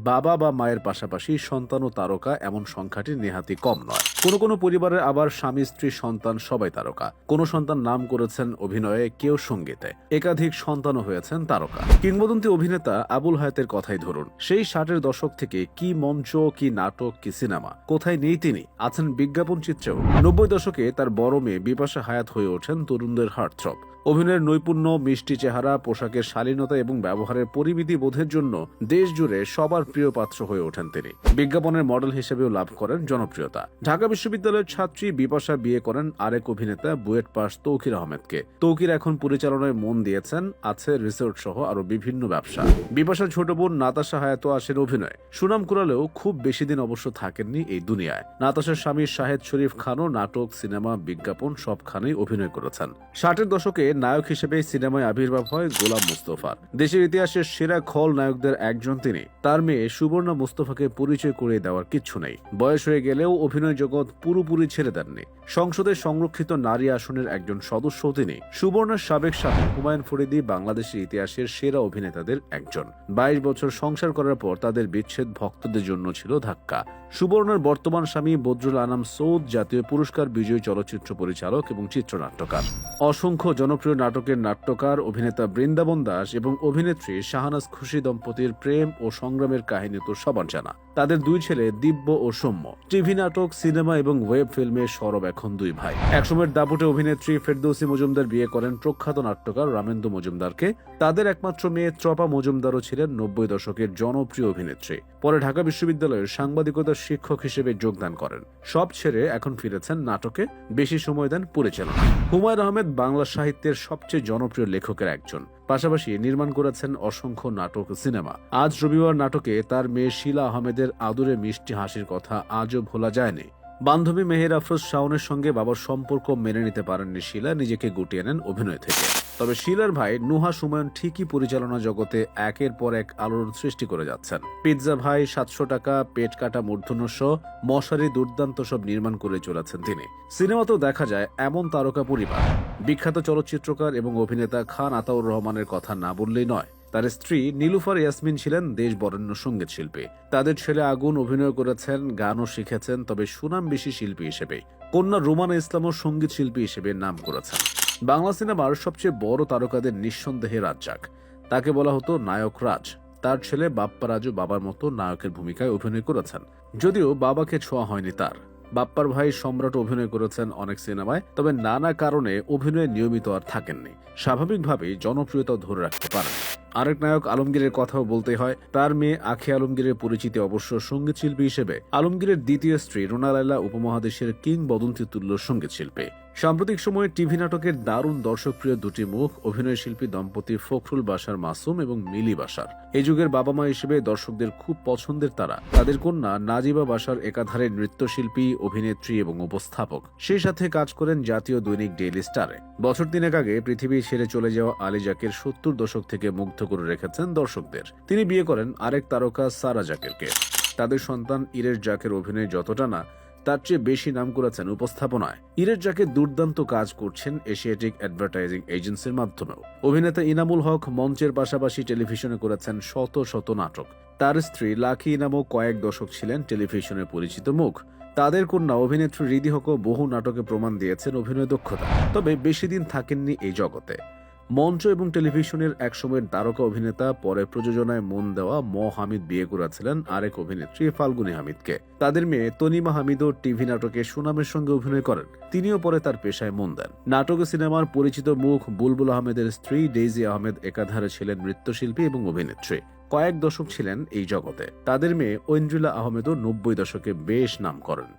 বাবা বা মায়ের পাশাপাশি সন্তান ও তারকা এমন সংখ্যাটি নেহাতি কম নয়। কোনো কোনো পরিবারের আবার স্বামী স্ত্রী সন্তান সবাই তারকা। কোনো সন্তান নাম করেছেন অভিনয়ে, কেউ সঙ্গীতে, একাধিক সন্তানও হয়েছেন তারকা। কিংবদন্তি অভিনেতা আবুল হায়াতের কথাই ধরুন, সেই 60-এর দশক থেকে কি মঞ্চ, কি নাটক, কি সিনেমা, কোথায় নেই তিনি, আছেন বিজ্ঞাপন চিত্রেও। 90 দশকে তার বড় মেয়ে বিপাশা হায়াত হয়ে ওঠেন তরুণদের হার্টথ্রব। অভিনয়ের নৈপুণ্য, মিষ্টি চেহারা, পোশাকের শালীনতা এবং ব্যবহারের পরিমিতি বোধের জন্য দেশ জুড়ে সবার প্রিয় পাত্র হয়ে ওঠেন তিনি। বিজ্ঞাপনের মডেল হিসেবেও লাভ করেন জনপ্রিয়তা। ঢাকা বিশ্ববিদ্যালয়ের ছাত্রী বিপাশা বিয়ে করেন আরেক অভিনেতা বুয়েট পাস তৌকির আহমেদকে। তৌকির এখন পরিচালনায় মন দিয়েছেন, আছে রিসোর্ট সহ আরো বিভিন্ন ব্যবসা। বিপাশার ছোট বোন নাতাশা হায়াতও আসেন অভিনয়ে। সুনাম কুড়ালেও খুব বেশি দিন অবশ্য থাকেননি এই দুনিয়ায়। নাতাশার স্বামী শাহেদ শরীফ খানও নাটক, সিনেমা, বিজ্ঞাপন সবখানেই অভিনয় করেছেন। 60-এর দশকে নায়ক হিসেবে সিনেমায় আবির্ভাব হয় গোলাম মুস্তফার। দেশের ইতিহাসের সেরা খল নায়কদের একজন তিনি। তার মেয়ে সুবর্ণা মুস্তফাকে পরিচয় করিয়ে দেওয়ার কিচ্ছু নেই। বয়স হয়ে গেলেও অভিনয় জগৎ পুরোপুরি ছেড়ে দেননি। সংসদের সংরক্ষিত নারী আসনের একজন সদস্য তিনি। সুবর্ণার সাবেক স্বামী হুমায়ুন ফরিদী বাংলাদেশের ইতিহাসের সেরা অভিনেতাদের একজন। 22 বছর সংসার করার পর তাদের বিচ্ছেদ ভক্তদের জন্য ছিল ধাক্কা। সুবর্ণার বর্তমান স্বামী বদরুল আনাম সৌদ জাতীয় পুরস্কার বিজয়ী চলচ্চিত্র পরিচালক এবং চিত্রনাট্যকার। অসংখ্য জনপ্রিয় নাটকের নাট্যকার অভিনেতা বৃন্দাবন দাস এবং অভিনেত্রী শাহনাজ খুশি দম্পতির প্রেম ও সংগ্রামের কাহিনী তো সবার জানা। তাদের দুই ছেলে দিব্য ও সৌম্য। টিভি নাটক, সিনেমা এবং ওয়েব ফিল্মে সরব এখন দুই ভাই। একসময়ের দাপুটে অভিনেত্রী ফেরদৌসী মজুমদার বিয়ে করেন প্রখ্যাত নাট্যকার রামেন্দু মজুমদারকে। তাদের একমাত্র মেয়ে ত্রপা মজুমদারও ছিলেন 90 দশকের জনপ্রিয় অভিনেত্রী। পরে ঢাকা বিশ্ববিদ্যালয়ের সাংবাদিকতার শিক্ষক হিসেবে যোগদান করেন। সব ছেড়ে এখন ফিরেছেন নাটকে, বেশি সময় দেন পরিচালনা। হুমায়ুন আহমেদ বাংলা সাহিত্যের সবচেয়ে জনপ্রিয় লেখকের একজন। পাশাপাশি নির্মাণ করেছেন অসংখ্য নাটক, সিনেমা। আজ রবিবার নাটকে তার মেয়ে শিলা আহমেদের আদুরে মিষ্টি হাসির কথা আজও ভোলা যায়নি। বান্ধবী মেহের আফরোজ শাওনের সঙ্গে বাবার সম্পর্ক মেনে নিতে পারেননি শিলা, নিজেকে গুটিয়ে নেন অভিনয় থেকে। তবে শিলার ভাই নুহাস হুমায়ুন ঠিকই পরিচালনা জগতে একের পর এক আলোড়ন সৃষ্টি করে যাচ্ছেন। পিৎজা ভাই, 700 টাকা, পেট কাটা মূর্ধন্য শো, মশারি, দুর্দান্ত সব নির্মাণ করে চলেছেন তিনি। সিনেমাতেও দেখা যায় এমন তারকা পরিবার। বিখ্যাত চলচ্চিত্রকার এবং অভিনেতা খান আতাউর রহমানের কথা না বললেই নয়। তার স্ত্রী নীলুফার ইয়াসমিন ছিলেন দেশ বরেণ্য সঙ্গীত শিল্পী। তাদের ছেলে আগুন অভিনয় করেছেন, গানও শিখেছেন, তবে সুনাম বেশি শিল্পী হিসেবে। কন্যা রুমানা ইসলামও সঙ্গীত শিল্পী হিসেবে নাম করেছেন। বাংলা সিনেমার সবচেয়ে বড় তারকাদের নিঃসন্দেহে রাজ্জাক। তাকে বলা হতো নায়ক রাজ। তার ছেলে বাপ্পা রাজু বাবার মতো নায়কের ভূমিকায় অভিনয় করেছেন, যদিও বাবাকে ছোঁয়া হয়নি তার। বাপ্পার ভাই সম্রাট অভিনয় করেছেন অনেক সিনেমায়, তবে নানা কারণে অভিনয়ে নিয়মিত আর থাকেননি। স্বাভাবিকভাবেই জনপ্রিয়তা ধরে রাখতে পারেন। আরেক নায়ক আলমগীরের কথাও বলতে হয়। তার মেয়ে আখি আলমগীরের পরিচিতি অবশ্য সঙ্গীত শিল্পী হিসেবে। আলমগীরের দ্বিতীয় স্ত্রী রুনা লায়লা উপমহাদেশের কিংবদন্তি তুল্য সঙ্গীত শিল্পী। সাম্প্রতিক সময়ে টিভি নাটকের দারুণ দর্শকপ্রিয় দুটি মুখ অভিনয় শিল্পী দম্পতি ফখরুল বাশার মাসুম এবং মিলি বাশার। এই যুগের বাবা মা হিসেবে দর্শকদের খুব পছন্দের তারা। তাদের কন্যা নাজিবা বাশার একাধারে নৃত্যশিল্পী, অভিনেত্রী এবং উপস্থাপক। সেই সাথে কাজ করেন জাতীয় দৈনিক ডেইলি স্টারে। বছর 3 আগে পৃথিবী ছেড়ে চলে যাওয়া আলী জাকের 70 দশক থেকে মুগ্ধ করে রেখেছেন দর্শকদের। তিনি বিয়ে করেন আরেক তারকা সারা জাকেরকে। তাদের সন্তান ইরেশ জাকের অভিনয় যতটা না, তার চেয়ে বেশি নাম করেছেন উপস্থাপনায়। ইরেশ জাকের দুর্দান্ত কাজ করছেন এশিয়াটিক অ্যাডভার্টাইজিং এজেন্সির মাধ্যমেও। অভিনেতা ইনামুল হক মঞ্চের পাশাপাশি টেলিভিশনে করেছেন শত শত নাটক। তার স্ত্রী লাকি ইনামও কয়েক দশক ছিলেন টেলিভিশনের পরিচিত মুখ। তাদের কন্যা অভিনেত্রী রিদি হকও বহু নাটকে প্রমাণ দিয়েছেন অভিনয় দক্ষতা, তবে বেশি দিন থাকেননি এই জগতে। মঞ্চ এবং টেলিভিশনের একসময়ের তারকা অভিনেতা, পরে প্রযোজনায় মন দেওয়া হামিদ বিয়ে করেছিলেন আরেক অভিনেত্রী ফাল্গুনী হামিদকে। তাদের মেয়ে তনিমা হামিদও টিভি নাটকে সুনামের সঙ্গে অভিনয় করেন। তিনিও পরে তার পেশায় মন দেন। নাটক ও সিনেমার পরিচিত মুখ বুলবুল আহমেদের স্ত্রী ডেইজি আহমেদ একাধারে ছিলেন নৃত্যশিল্পী এবং অভিনেত্রী। কয়েক দশক ছিলেন এই জগতে। তাদের মেয়ে ঐন্দ্রিলা আহমেদও 90 দশকে বেশ নাম করেন।